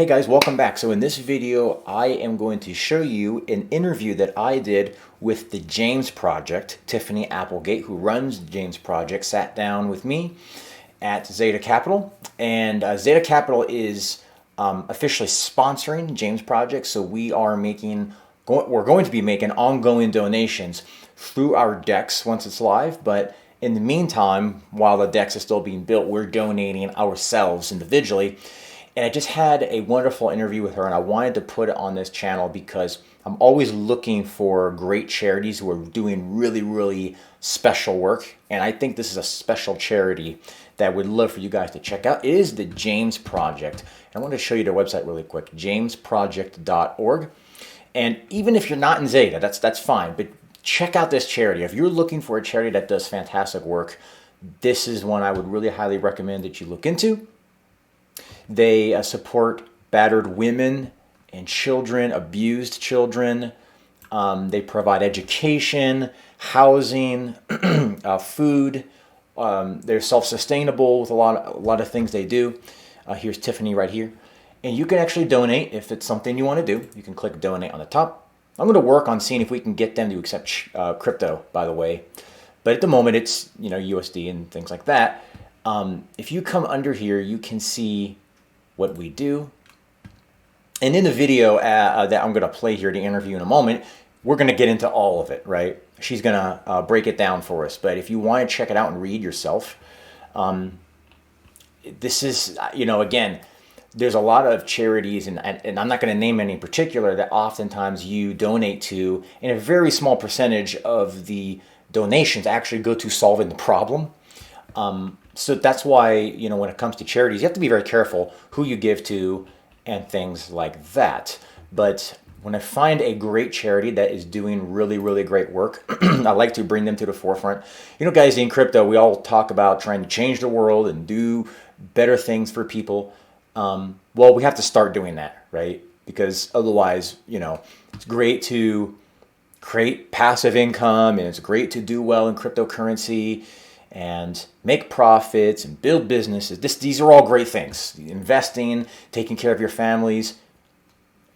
Hey guys, welcome back. So in this video, I am going to show you an interview that I did with the James Project. Tiffany Applegate, who runs the James Project, sat down with me at Zeta Capital. And Zeta Capital is officially sponsoring James Project. So we're going to be making ongoing donations through our DEX once it's live. But in the meantime, while the DEX is still being built, we're donating ourselves individually. And I just had a wonderful interview with her, and I wanted to put it on this channel because I'm always looking for great charities who are doing really, really special work. And I think this is a special charity that I would love for you guys to check out. It is the James Project. And I want to show you their website really quick, jamesproject.org. And even if you're not in Zeta, that's fine. But check out this charity. If you're looking for a charity that does fantastic work, this is one I would really highly recommend that you look into. They support battered women and children, abused children. They provide education, housing, food. They're self-sustainable with a lot of things they do. Here's Tiffany right here. And you can actually donate if it's something you want to do. You can click donate on the top. I'm going to work on seeing if we can get them to accept crypto, by the way. But at the moment, it's USD and things like that. If you come under here, you can see what we do. And in the video that I'm going to play here, the interview in a moment, we're going to get into all of it, right? She's going to break it down for us. But if you want to check it out and read yourself, this is, again, there's a lot of charities, and I'm not going to name any in particular, that oftentimes you donate to, and a very small percentage of the donations actually go to solving the problem. So that's why, when it comes to charities, you have to be very careful who you give to and things like that. But when I find a great charity that is doing really, really great work, I like to bring them to the forefront. Guys, in crypto, we all talk about trying to change the world and do better things for people. Well, we have to start doing that, right? Because otherwise, it's great to create passive income, and it's great to do well in cryptocurrency and make profits and build businesses. These are all great things. Investing, taking care of your families.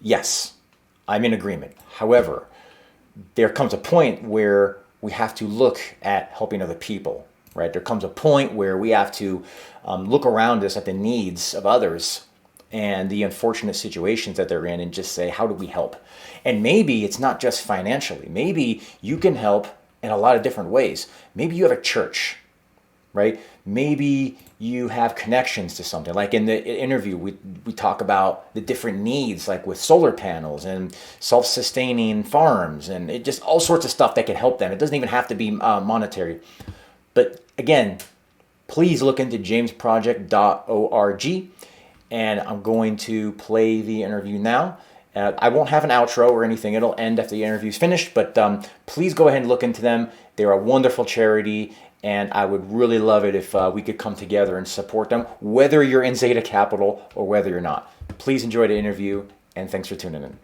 Yes, I'm in agreement. However, there comes a point where we have to look at helping other people, right? There comes a point where we have to look around us at the needs of others and the unfortunate situations that they're in and just say, how do we help? And maybe it's not just financially. Maybe you can help in a lot of different ways. Maybe you have a church, right? Maybe you have connections to something. Like in the interview, we talk about the different needs, like with solar panels and self-sustaining farms, and it just all sorts of stuff that can help them. It doesn't even have to be monetary. But again, please look into jamesproject.org, and I'm going to play the interview now. I won't have an outro or anything. It'll end after the interview's finished, but please go ahead and look into them. They're a wonderful charity, and I would really love it if we could come together and support them, whether you're in Zeta Capital or whether you're not. Please enjoy the interview, and thanks for tuning in.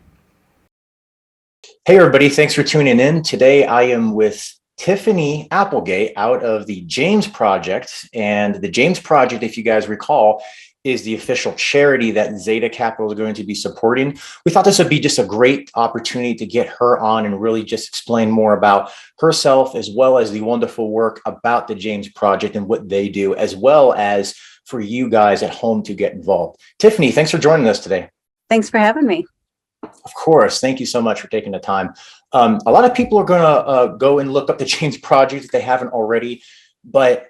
Hey, everybody. Thanks for tuning in. Today, I am with Tiffany Applegate out of the James Project. And the James Project, if you guys recall, is the official charity that Zeta Capital is going to be supporting. We thought this would be just a great opportunity to get her on and really just explain more about herself, as well as the wonderful work about the James Project and what they do, as well as for you guys at home to get involved. Tiffany, thanks for joining us today. Thanks for having me. Of course. Thank you so much for taking the time. A lot of people are going to go and look up the James Project if they haven't already, but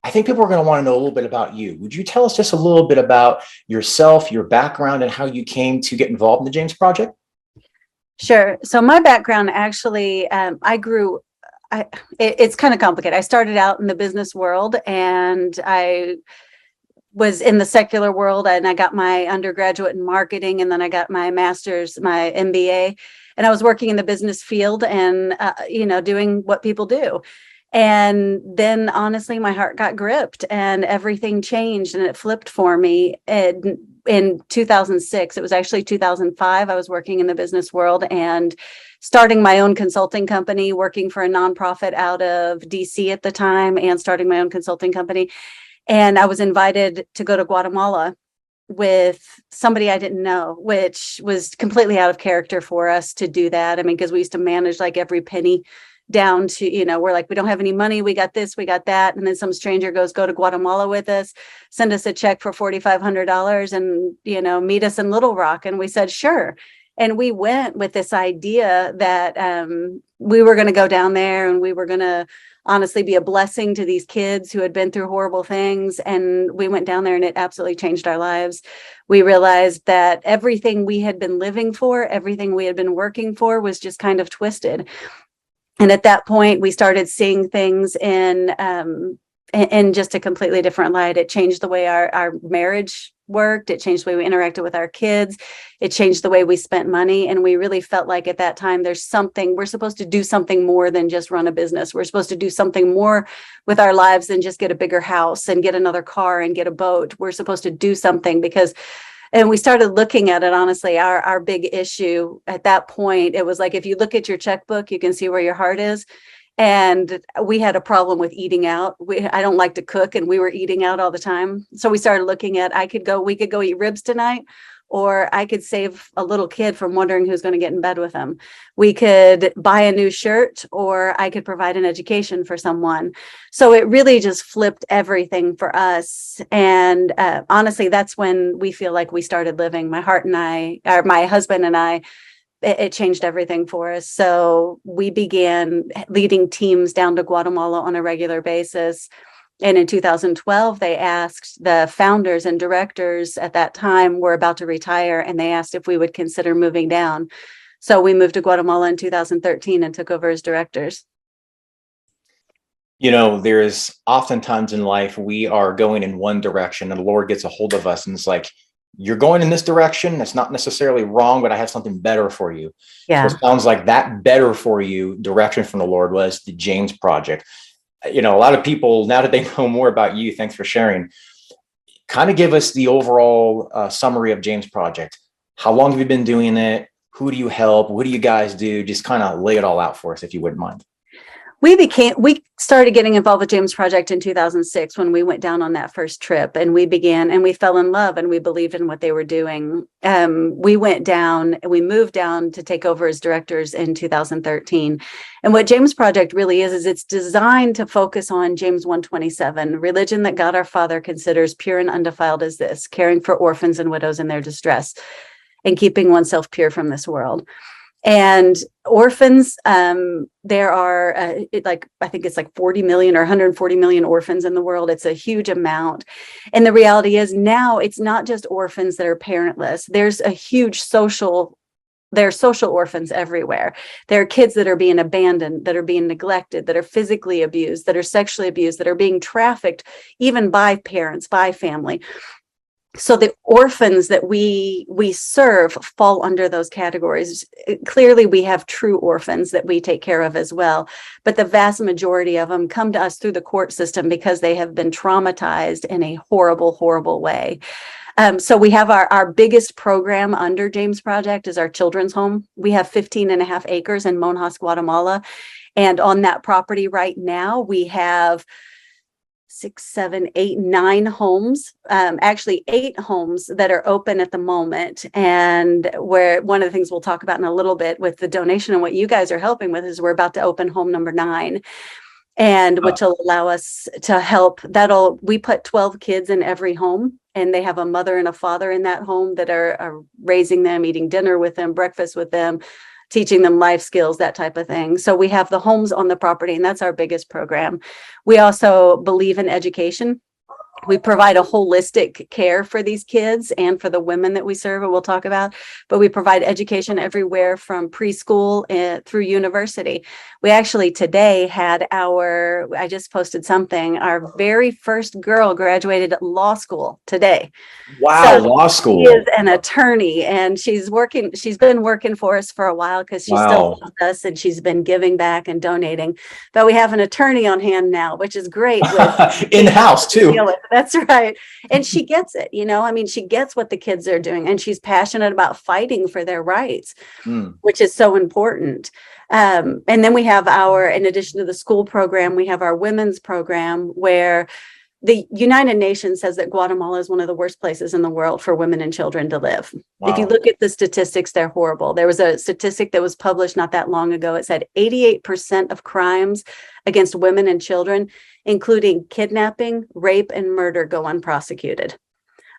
I think people are going to want to know a little bit about you. Would you tell us just a little bit about yourself, your background, and how you came to get involved in the James Project? Sure. So my background, actually, it's kind of complicated. I started out in the business world, and I was in the secular world, and I got my undergraduate in marketing, and then I got my master's, my MBA, and I was working in the business field and, doing what people do. And then honestly, my heart got gripped and everything changed, and it flipped for me in 2006. It was actually 2005. I was working in the business world and starting my own consulting company, working for a nonprofit out of DC at the time, and starting my own consulting company. And I was invited to go to Guatemala with somebody I didn't know, which was completely out of character for us to do that. I mean, because we used to manage like every penny down to, we're like, we don't have any money. We got this, we got that. And then some stranger goes, go to Guatemala with us, send us a check for $4,500 and, meet us in Little Rock. And we said, sure. And we went with this idea that we were going to go down there and we were going to honestly be a blessing to these kids who had been through horrible things. And we went down there and it absolutely changed our lives. We realized that everything we had been living for, everything we had been working for was just kind of twisted. And at that point, we started seeing things in just a completely different light. It changed the way our marriage worked. It changed the way we interacted with our kids. It changed the way we spent money. And we really felt like at that time, we're supposed to do something more than just run a business. We're supposed to do something more with our lives than just get a bigger house and get another car and get a boat. We're supposed to do something and we started looking at it, honestly, our big issue at that point, it was like, if you look at your checkbook, you can see where your heart is. And we had a problem with eating out. I don't like to cook, and we were eating out all the time. So we started looking at, we could go eat ribs tonight, or I could save a little kid from wondering who's going to get in bed with him. We could buy a new shirt, or I could provide an education for someone. So it really just flipped everything for us. And honestly, that's when we feel like we started living. My husband and I, it changed everything for us. So we began leading teams down to Guatemala on a regular basis. And in 2012, they asked the founders and directors at that time were about to retire, and they asked if we would consider moving down. So we moved to Guatemala in 2013 and took over as directors. There's oftentimes in life, we are going in one direction and the Lord gets a hold of us and it's like, you're going in this direction. That's not necessarily wrong, but I have something better for you. Yeah. So it sounds like that better for you direction from the Lord was the James Project. A lot of people, now that they know more about you, thanks for sharing, kind of give us the overall summary of James Project. How long have you been doing it? Who do you help? What do you guys do? Just kind of lay it all out for us, if you wouldn't mind. We started getting involved with James Project in 2006 when we went down on that first trip, and we fell in love and we believed in what they were doing. We moved down to take over as directors in 2013. And what James Project really is it's designed to focus on James 1:27, religion that God our Father considers pure and undefiled as this, caring for orphans and widows in their distress, and keeping oneself pure from this world. And orphans, there are I think it's like 40 million or 140 million orphans in the world. It's a huge amount. And the reality is now it's not just orphans that are parentless. There's a huge there are social orphans everywhere. There are kids that are being abandoned, that are being neglected, that are physically abused, that are sexually abused, that are being trafficked, even by parents, by family. So the orphans that we serve fall under those categories. Clearly, we have true orphans that we take care of as well, but the vast majority of them come to us through the court system because they have been traumatized in a horrible, horrible way. So we have our biggest program under James Project is our children's home. We have 15.5 acres in Monjas, Guatemala. And on that property right now, we have 6, 7, 8, 9 homes, actually 8 homes that are open at the moment. And where one of the things we'll talk about in a little bit with the donation and what you guys are helping with is we're about to open home number 9, and which will allow us to help. We put 12 kids in every home, and they have a mother and a father in that home that are raising them, eating dinner with them, breakfast with them, teaching them life skills, that type of thing. So we have the homes on the property, and that's our biggest program. We also believe in education. We provide a holistic care for these kids and for the women that we serve, and we'll talk about, but we provide education everywhere from preschool through university. We actually today had I just posted something, our very first girl graduated law school today. Wow, So law school. she is an attorney, and she's been working for us for a while because she still loves us, and she's been giving back and donating. But we have an attorney on hand now, which is great. In-house too. That's right. And she gets it, she gets what the kids are doing, and she's passionate about fighting for their rights, which is so important. And then we have in addition to the school program, we have our women's program where the United Nations says that Guatemala is one of the worst places in the world for women and children to live. Wow. If you look at the statistics, they're horrible. There was a statistic that was published not that long ago. It said 88% of crimes against women and children, including kidnapping, rape, and murder, go unprosecuted.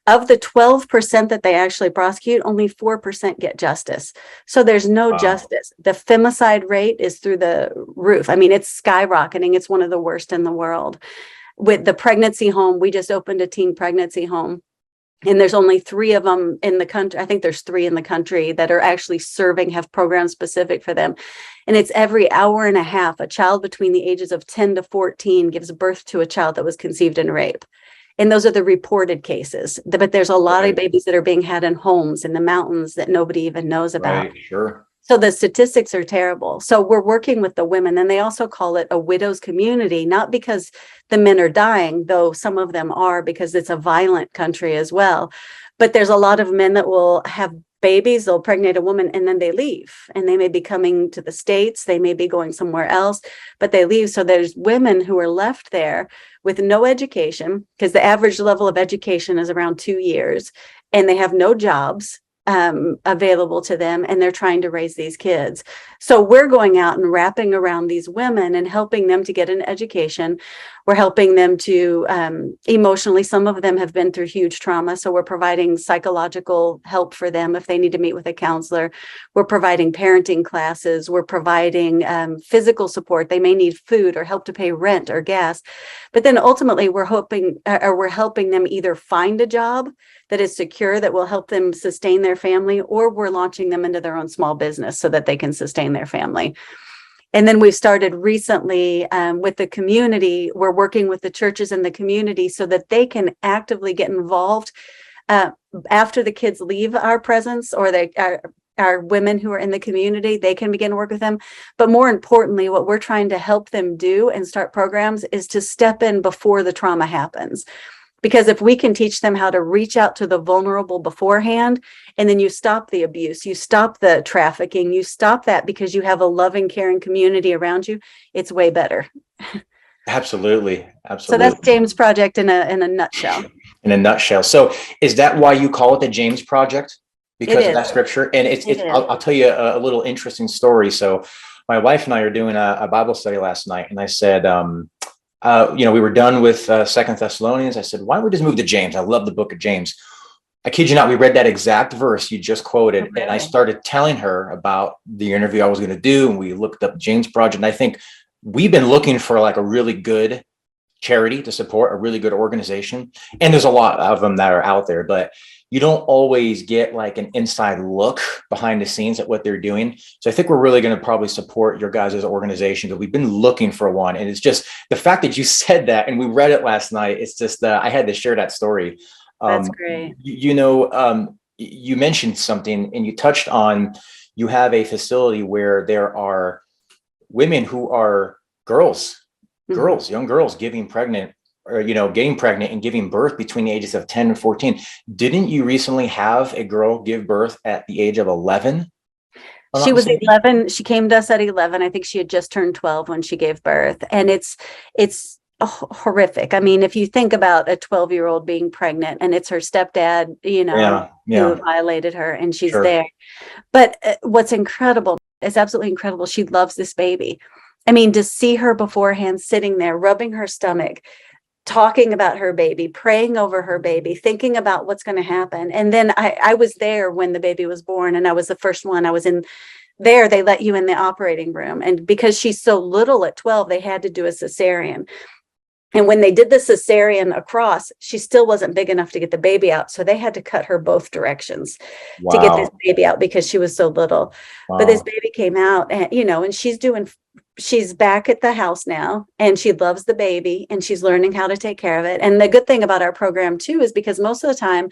Of the 12% that they actually prosecute, only 4% get justice. So there's no justice. The femicide rate is through the roof. I mean, it's skyrocketing. It's one of the worst in the world. With the pregnancy home, we just opened a teen pregnancy home. And there's only 3 of them in the country. I think there's 3 in the country that are actually serving, have programs specific for them. And it's every hour and a half, a child between the ages of 10 to 14 gives birth to a child that was conceived in rape. And those are the reported cases. But there's a lot of babies that are being had in homes in the mountains that nobody even knows about. Right, sure. So the statistics are terrible. So we're working with the women, and they also call it a widow's community, not because the men are dying, though some of them are, because it's a violent country as well. But there's a lot of men that will have babies, they'll pregnate a woman, and then they leave. And they may be coming to the States, they may be going somewhere else, but they leave. So there's women who are left there with no education, because the average level of education is around 2 years, and they have no jobs available to them, and they're trying to raise these kids. So we're going out and wrapping around these women and helping them to get an education. We're helping them to emotionally, some of them have been through huge trauma, so we're providing psychological help for them if they need to meet with a counselor. We're providing parenting classes. We're providing physical support. They may need food or help to pay rent or gas. But then ultimately we're helping them either find a job that is secure, that will help them sustain their family, or we're launching them into their own small business so that they can sustain their family. And then we've started recently with the community. We're working with the churches in the community so that they can actively get involved after the kids leave our presence, or they are women who are in the community, they can begin to work with them. But more importantly, what we're trying to help them do and start programs is to step in before the trauma happens. Because if we can teach them how to reach out to the vulnerable beforehand, and then you stop the abuse, you stop the trafficking, you stop that because you have a loving, caring community around you, it's way better. Absolutely. So that's James Project in a nutshell. In a nutshell. So is that why you call it the James Project? Because of that scripture? And I'll tell you a little interesting story. So my wife and I are doing a Bible study last night, and I said, we were done with 2 Thessalonians. I said, why don't we just move to James? I love the book of James. I kid you not, we read that exact verse you just quoted. Okay. And I started telling her about the interview I was going to do. And we looked up James Project. And I think we've been looking for like a really good charity to support, a really good organization. And there's a lot of them that are out there, but you don't always get like an inside look behind the scenes at what they're doing. So I think we're really going to probably support your guys' organization, because we've been looking for one. And it's just the fact that you said that and we read it last night. It's just, I had to share that story. That's great. You mentioned something, and you touched on, you have a facility where there are women who are young girls getting pregnant and giving birth between the ages of 10 and 14. Didn't you recently have a girl give birth at the age of 11? She was 11. She came to us at 11. I think she had just turned 12 when she gave birth. And it's horrific. I mean, if you think about a 12-year-old being pregnant, and it's her stepdad, who violated her, and she's there. But what's incredible, it's absolutely incredible. She loves this baby. I mean, to see her beforehand sitting there, rubbing her stomach, talking about her baby, praying over her baby, thinking about what's going to happen. And then I was there when the baby was born, and I was the first one. I was in there. They let you in the operating room. And because she's so little at 12, they had to do a cesarean. And when they did the cesarean across, she still wasn't big enough to get the baby out. So they had to cut her both directions to get this baby out because she was so little. Wow. But this baby came out, and, and she's back at the house now, and she loves the baby, and she's learning how to take care of it. And the good thing about our program too, is because most of the time,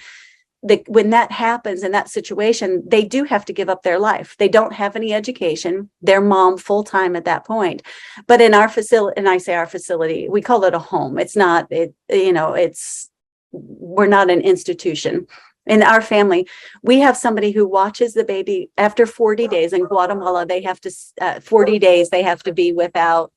when that happens in that situation, they do have to give up their life. They don't have any education. They're mom full time at that point. But in our facility, and I say our facility, we call it a home. It's not, we're not an institution. In our family, we have somebody who watches the baby after 40 days. In Guatemala, they have to 40 days, they have to be without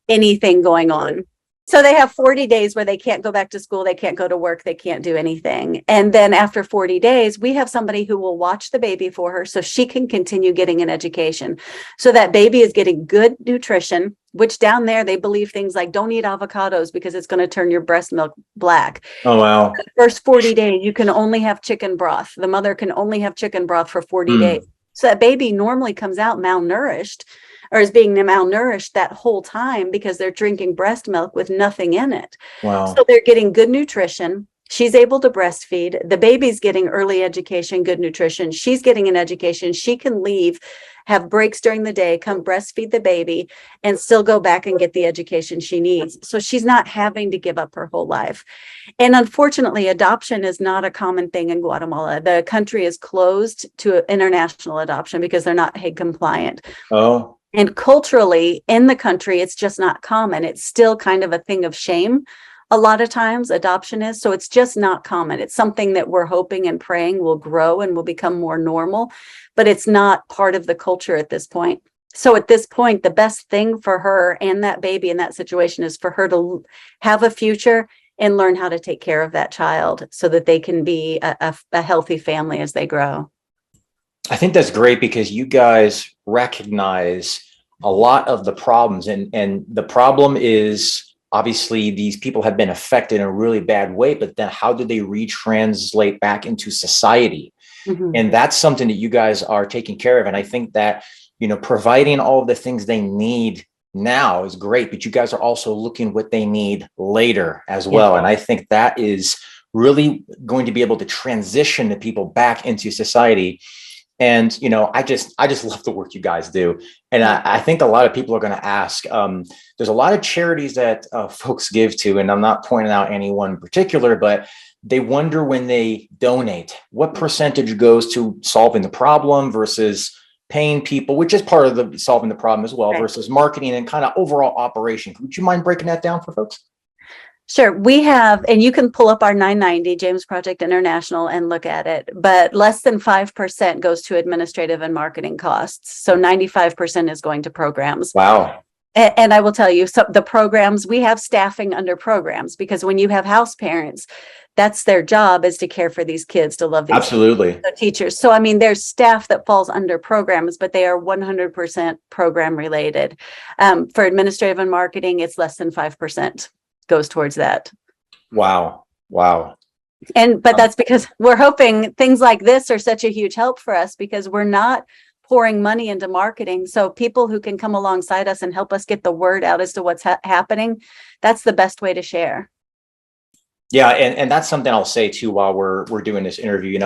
anything going on. So they have 40 days where they can't go back to school, they can't go to work, they can't do anything. And then after 40 days, we have somebody who will watch the baby for her so she can continue getting an education. So that baby is getting good nutrition, which down there they believe things like don't eat avocados because it's going to turn your breast milk black. Oh, wow. The first 40 days, you can only have chicken broth. The mother can only have chicken broth for 40 days. So that baby normally comes out malnourished, or is being malnourished that whole time because they're drinking breast milk with nothing in it. Wow. So they're getting good nutrition. She's able to breastfeed. The baby's getting early education, good nutrition. She's getting an education. She can leave, have breaks during the day, come breastfeed the baby, and still go back and get the education she needs. So she's not having to give up her whole life. And unfortunately, adoption is not a common thing in Guatemala. The country is closed to international adoption because they're not Hague compliant. Oh. And culturally in the country, it's just not common. It's still kind of a thing of shame. A lot of times adoption is, so it's just not common. It's something that we're hoping and praying will grow and will become more normal, but it's not part of the culture at this point. So at this point, the best thing for her and that baby in that situation is for her to have a future and learn how to take care of that child so that they can be a healthy family as they grow. I think that's great because you guys recognize a lot of the problems, and the problem is obviously these people have been affected in a really bad way, but then how do they retranslate back into society? Mm-hmm. And that's something that you guys are taking care of. And I think that, providing all of the things they need now is great, but you guys are also looking what they need later as well. Yeah. And I think that is really going to be able to transition the people back into society. And, I just love the work you guys do. And I think a lot of people are going to ask, there's a lot of charities that folks give to, and I'm not pointing out any one in particular, but they wonder when they donate, what percentage goes to solving the problem versus paying people, which is part of the solving the problem as well, versus marketing and kind of overall operation. Would you mind breaking that down for folks? Sure. We have, and you can pull up our 990 James Project International and look at it, but less than 5% goes to administrative and marketing costs. So 95% is going to programs. Wow. And I will tell you, so the programs, we have staffing under programs because when you have house parents, that's their job, is to care for these kids, to love these Absolutely. kids, the teachers. So, I mean, there's staff that falls under programs, but they are 100% program related. For administrative and marketing, it's less than 5% goes towards that. Wow. But that's because we're hoping things like this are such a huge help for us because we're not pouring money into marketing. So people who can come alongside us and help us get the word out as to what's happening, that's the best way to share. Yeah. And that's something I'll say too, while we're doing this interview,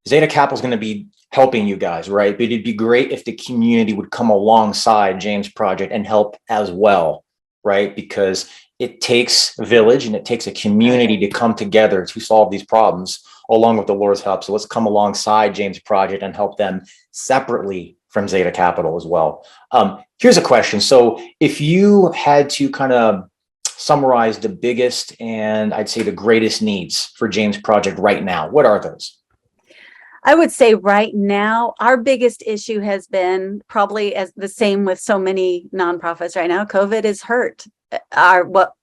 Zeta Capital is going to be helping you guys, right? But it'd be great if the community would come alongside James Project and help as well, right? Because it takes a village and it takes a community to come together to solve these problems along with the Lord's help. So let's come alongside James Project and help them separately from Zeta Capital as well. Here's a question. So if you had to kind of summarize the biggest and I'd say the greatest needs for James Project right now, what are those? I would say right now, our biggest issue has been probably as the same with so many nonprofits right now. COVID has hurt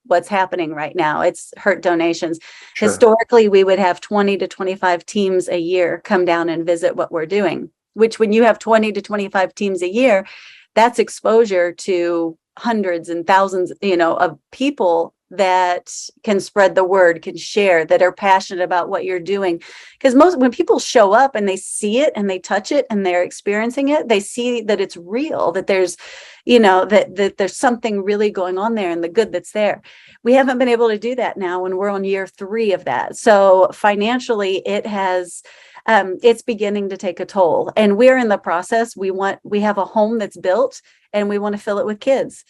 what's happening right now. It's hurt donations. Sure. Historically, we would have 20 to 25 teams a year come down and visit what we're doing, which when you have 20 to 25 teams a year, that's exposure to hundreds and thousands, of people that can spread the word, can share, that are passionate about what you're doing. Because when people show up and they see it and they touch it and they're experiencing it, they see that it's real, that there's, that there's something really going on there and the good that's there. We haven't been able to do that now when we're on year 3 of that. So financially, it has, it's beginning to take a toll, and we're in the process. We have a home that's built and we want to fill it with kids.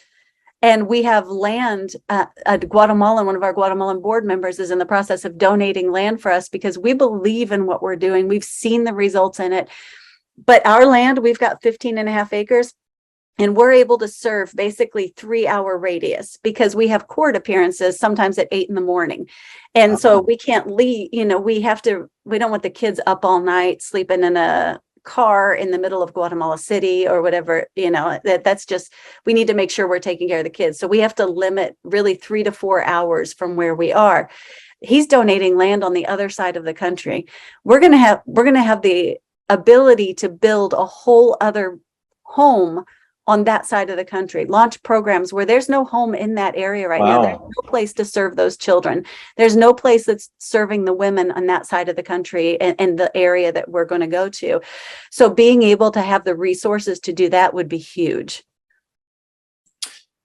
And we have land, Guatemalan, one of our Guatemalan board members is in the process of donating land for us because we believe in what we're doing. We've seen the results in it. But our land, we've got 15.5 acres, and we're able to serve basically 3-hour radius because we have court appearances sometimes at 8 a.m. And so we can't leave, we don't want the kids up all night sleeping in a car in the middle of Guatemala City or whatever, that's just, we need to make sure we're taking care of the kids. So we have to limit really 3 to 4 hours from where we are. He's donating land on the other side of the country. We're going to have the ability to build a whole other home on that side of the country, launch programs where there's no home in that area right now. There's no place to serve those children. There's no place that's serving the women on that side of the country and the area that we're going to go to. So being able to have the resources to do that would be huge.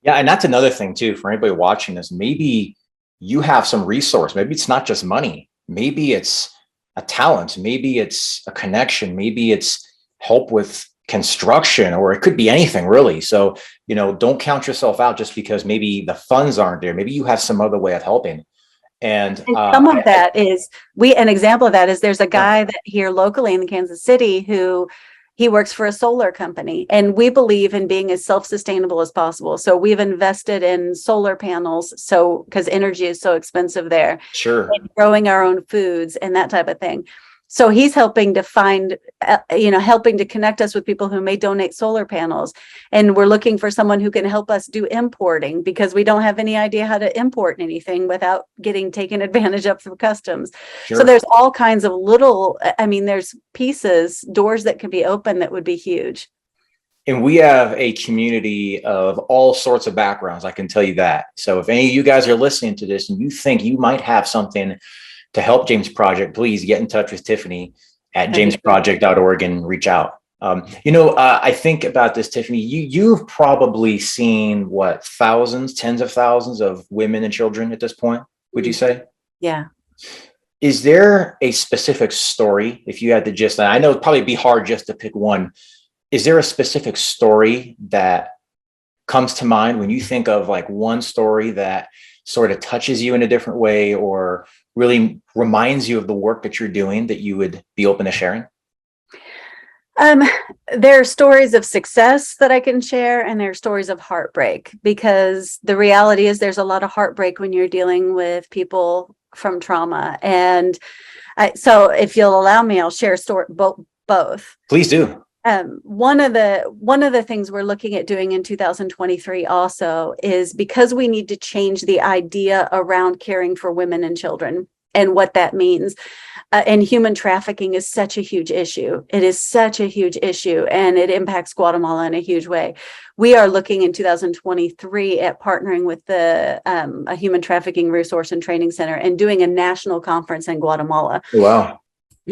Yeah, and that's another thing too, for anybody watching this, maybe you have some resource. Maybe it's not just money. Maybe it's a talent. Maybe it's a connection. Maybe it's help with construction, or it could be anything really. So, don't count yourself out just because maybe the funds aren't there. Maybe you have some other way of helping. And some of that is an example of that is there's a guy that here locally in Kansas City who he works for a solar company, and we believe in being as self-sustainable as possible. So we've invested in solar panels. So because energy is so expensive there, sure, and growing our own foods and that type of thing. So he's helping to find, helping to connect us with people who may donate solar panels. And we're looking for someone who can help us do importing because we don't have any idea how to import anything without getting taken advantage of through customs. Sure. So there's all kinds of there's doors that can be open that would be huge. And we have a community of all sorts of backgrounds, I can tell you that. So if any of you guys are listening to this and you think you might have something to help James Project, please get in touch with Tiffany at jamesproject.org and reach out. I think about this, Tiffany, you've probably seen thousands, tens of thousands of women and children at this point, would you say? Yeah. Is there a specific story, if you had to just, I know it'd probably be hard just to pick one. Is there a specific story that comes to mind when you think of one story that sort of touches you in a different way or really reminds you of the work that you're doing that you would be open to sharing? There are stories of success that I can share, and there are stories of heartbreak, because the reality is there's a lot of heartbreak when you're dealing with people from trauma. And so if you'll allow me, I'll share both. Please do. One of the things we're looking at doing in 2023 also is because we need to change the idea around caring for women and children and what that means. And human trafficking is such a huge issue. It is such a huge issue, and it impacts Guatemala in a huge way. We are looking in 2023 at partnering with a human trafficking resource and training center and doing a national conference in Guatemala. Wow.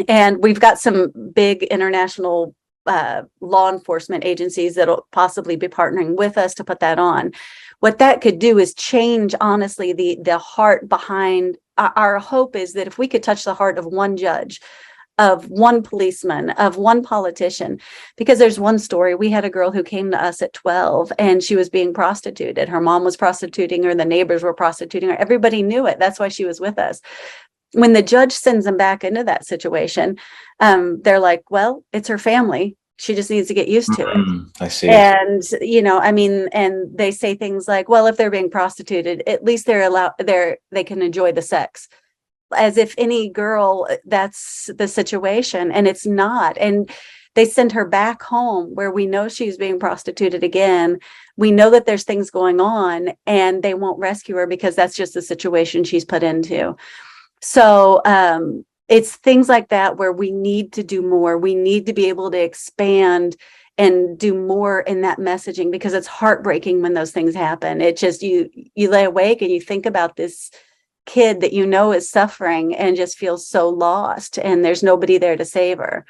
And we've got some big international law enforcement agencies that'll possibly be partnering with us to put that on. What that could do is change, honestly, the heart behind. Our hope is that if we could touch the heart of one judge, of one policeman, of one politician, because there's one story. We had a girl who came to us at 12 and she was being prostituted. Her mom was prostituting her, the neighbors were prostituting her. Everybody knew it. That's why she was with us. When the judge sends them back into that situation, they're like, well, it's her family. She just needs to get used to it. I see. And, and they say things like, well, if they're being prostituted, at least they can enjoy the sex. As if any girl, that's the situation. And it's not. And they send her back home where we know she's being prostituted again. We know that there's things going on, and they won't rescue her because that's just the situation she's put into. So it's things like that where we need to do more. We need to be able to expand and do more in that messaging, because it's heartbreaking when those things happen. It just, you lay awake and you think about this kid that is suffering and just feels so lost, and there's nobody there to save her.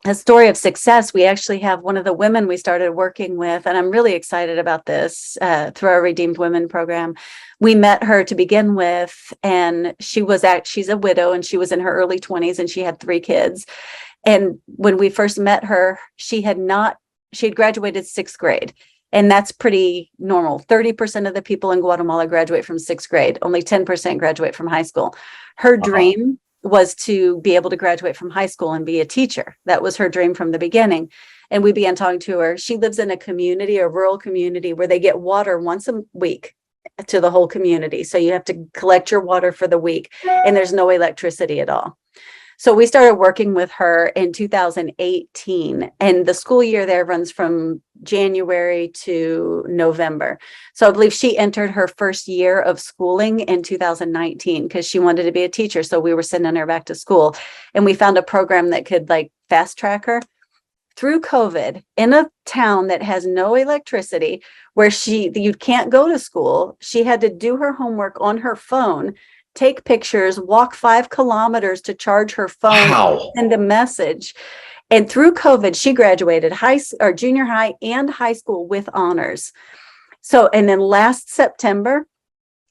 A story of success, we actually have one of the women we started working with, and I'm really excited about this, through our Redeemed Women program. We met her to begin with, and she's a widow, and she was in her early 20s, and she had 3 kids. And when we first met her, she had graduated 6th grade. And that's pretty normal. 30% of the people in Guatemala graduate from 6th grade. Only 10% graduate from high school. Her dream was to be able to graduate from high school and be a teacher. That was her dream from the beginning. And we began talking to her. She lives in a rural community, where they get water once a week to the whole community. So you have to collect your water for the week, and there's no electricity at all. So we started working with her in 2018, and the school year there runs from January to November. So I believe she entered her first year of schooling in 2019 because she wanted to be a teacher. So we were sending her back to school, and we found a program that could like fast track her through COVID in a town that has no electricity, where you can't go to school. She had to do her homework on her phone, take pictures, walk 5 kilometers to charge her phone, Wow. send a message. And through COVID, she graduated junior high and high school with honors. So, and then last September,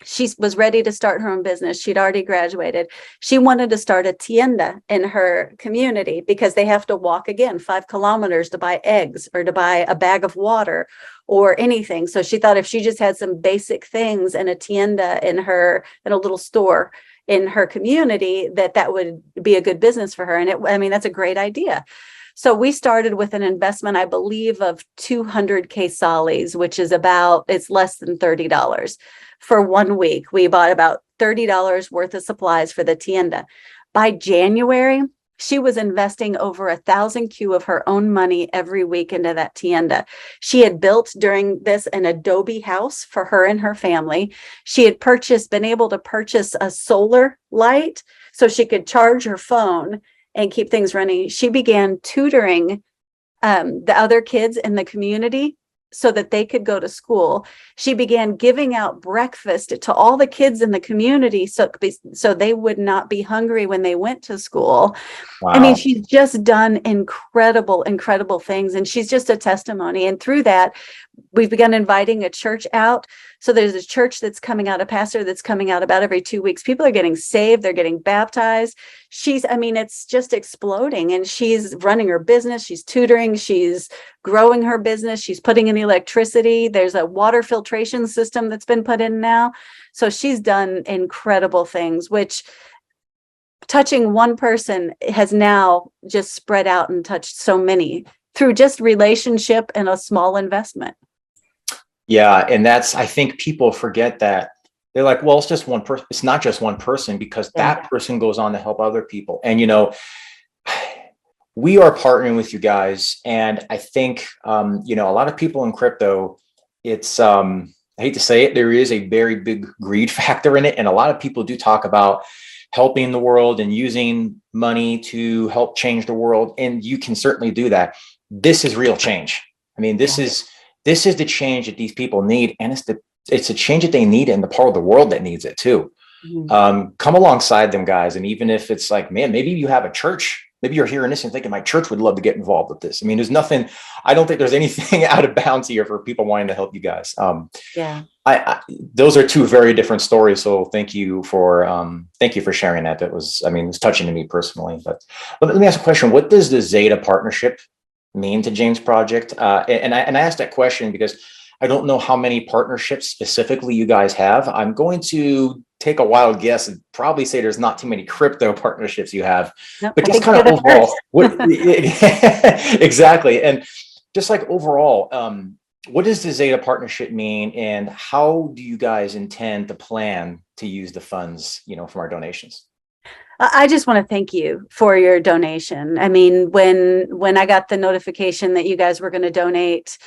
she was ready to start her own business. She'd already graduated. She wanted to start a tienda in her community because they have to walk again 5 kilometers to buy eggs or to buy a bag of water or anything. So she thought if she just had some basic things in a tienda in a little store in her community, that would be a good business for her. And that's a great idea. So we started with an investment, I believe, of 200 quetzales, which is it's less than $30. For 1 week, we bought about $30 worth of supplies for the tienda. By January, she was investing over 1,000 Q of her own money every week into that tienda. She had built during this an adobe house for her and her family. She had been able to purchase a solar light so she could charge her phone and keep things running. She began tutoring the other kids in the community so that they could go to school. She began giving out breakfast to all the kids in the community so they would not be hungry when they went to school. Wow. She's just done incredible, incredible things. And she's just a testimony. And through that, we've begun inviting a church out. So there's a church that's coming out, a pastor that's coming out about every 2 weeks. People are getting saved. They're getting baptized. It's just exploding. And she's running her business. She's tutoring. She's growing her business. She's putting in electricity. There's a water filtration system that's been put in now. So she's done incredible things, which touching one person has now just spread out and touched so many through just relationship and a small investment. Yeah. And I think people forget that. They're like, well, it's just one person. It's not just one person, because that person goes on to help other people. And, we are partnering with you guys. And I think, a lot of people in crypto, I hate to say it, there is a very big greed factor in it. And a lot of people do talk about helping the world and using money to help change the world. And you can certainly do that. This is real change. This is the change that these people need. And it's a change that they need in the part of the world that needs it too. Mm-hmm. Come alongside them, guys. And even if it's like, man, maybe you have a church, maybe you're hearing this and thinking my church would love to get involved with this. I don't think there's anything out of bounds here for people wanting to help you guys. Those are two very different stories. So thank you for sharing that. That was, it was touching to me personally. But let me ask a question. What does the Zeta partnership mean to James Project? And I asked that question because I don't know how many partnerships specifically you guys have. I'm going to take a wild guess and probably say there's not too many crypto partnerships you have, nope, but just kind of overall, exactly. And just like overall, what does the Zeta partnership mean, and how do you guys intend to plan to use the funds, from our donations? I just want to thank you for your donation. When I got the notification that you guys were going to donate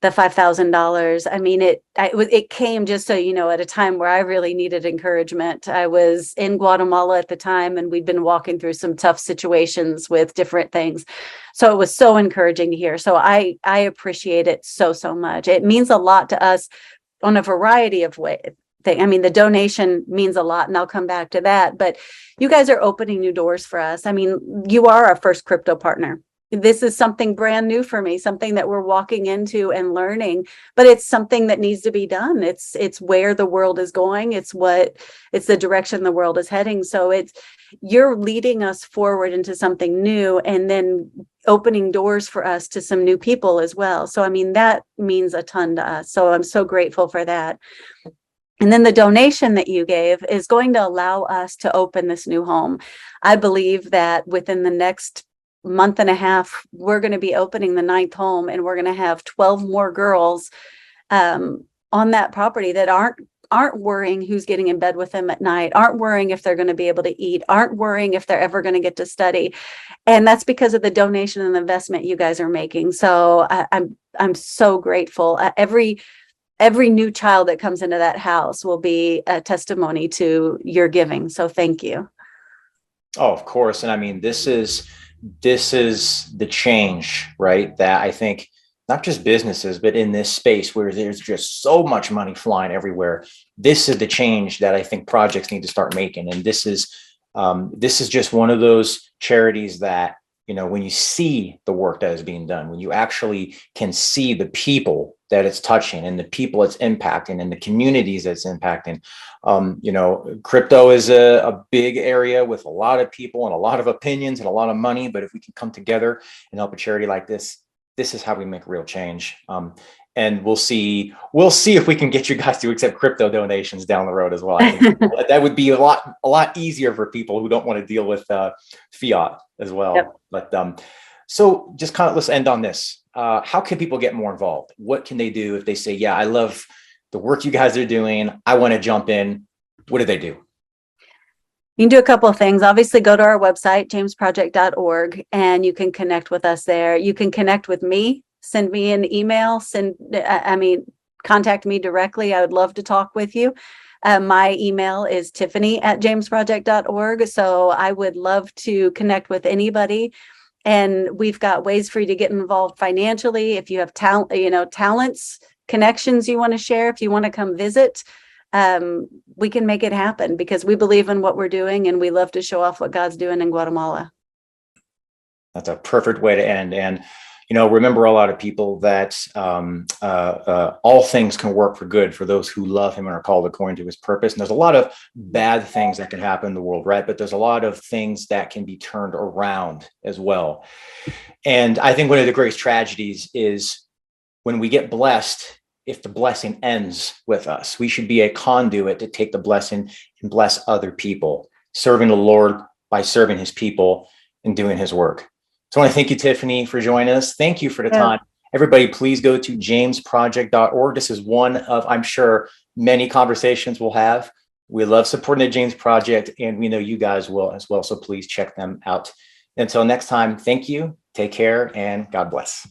the $5,000, it came, just so you know, at a time where I really needed encouragement. I was in Guatemala at the time, and we'd been walking through some tough situations with different things. So it was so encouraging to hear. So I appreciate it so much. It means a lot to us on a variety of ways. The donation means a lot, and I'll come back to that. But you guys are opening new doors for us. You are our first crypto partner. This is something brand new for me, something that we're walking into and learning, but it's something that needs to be done. It's where the world is going. It's the direction the world is heading. So you're leading us forward into something new, and then opening doors for us to some new people as well. So, that means a ton to us. So I'm so grateful for that. And then the donation that you gave is going to allow us to open this new home. I believe that within the next month and a half, we're going to be opening the 9th home, and we're going to have 12 more girls on that property that aren't aren't worrying who's getting in bed with them at night, aren't worrying if they're going to be able to eat, aren't worrying if they're ever going to get to study. And that's because of the donation and investment you guys are making. So I'm so grateful. Every new child that comes into that house will be a testimony to your giving. So thank you. Oh, of course. And I mean, this is the change, right? That I think not just businesses, but in this space where there's just so much money flying everywhere. This is the change that I think projects need to start making. And this is just one of those charities that, you know, when you see the work that is being done, when you actually can see the people that it's touching and the people it's impacting and the communities that it's impacting. You know, crypto is a big area with a lot of people and a lot of opinions and a lot of money. But if we can come together and help a charity like this is how we make real change. And we'll see if we can get you guys to accept crypto donations down the road as well. I think that would be a lot easier for people who don't want to deal with fiat as well. Yep. But so just kind of let's end on this. How can people get more involved? What can they do if they say, yeah, I love the work you guys are doing, I want to jump in? What do they do? You can do a couple of things. Obviously, go to our website, jamesproject.org, and you can connect with us there. You can connect with me, send me an email, contact me directly. I would love to talk with you. My email is tiffany@jamesproject.org. So I would love to connect with anybody. And we've got ways for you to get involved financially. If you have talents, connections you want to share, if you want to come visit, we can make it happen because we believe in what we're doing and we love to show off what God's doing in Guatemala. That's a perfect way to end. And, you know, remember a lot of people that all things can work for good for those who love him and are called according to his purpose. And there's a lot of bad things that can happen in the world, right? But there's a lot of things that can be turned around as well. And I think one of the greatest tragedies is when we get blessed, if the blessing ends with us. We should be a conduit to take the blessing and bless other people, serving the Lord by serving his people and doing his work. So I want to thank you, Tiffany, for joining us. Thank you for the time. Everybody, please go to jamesproject.org. This is one of, I'm sure, many conversations we'll have. We love supporting the James Project, and we know you guys will as well. So please check them out. Until next time, thank you, take care, and God bless.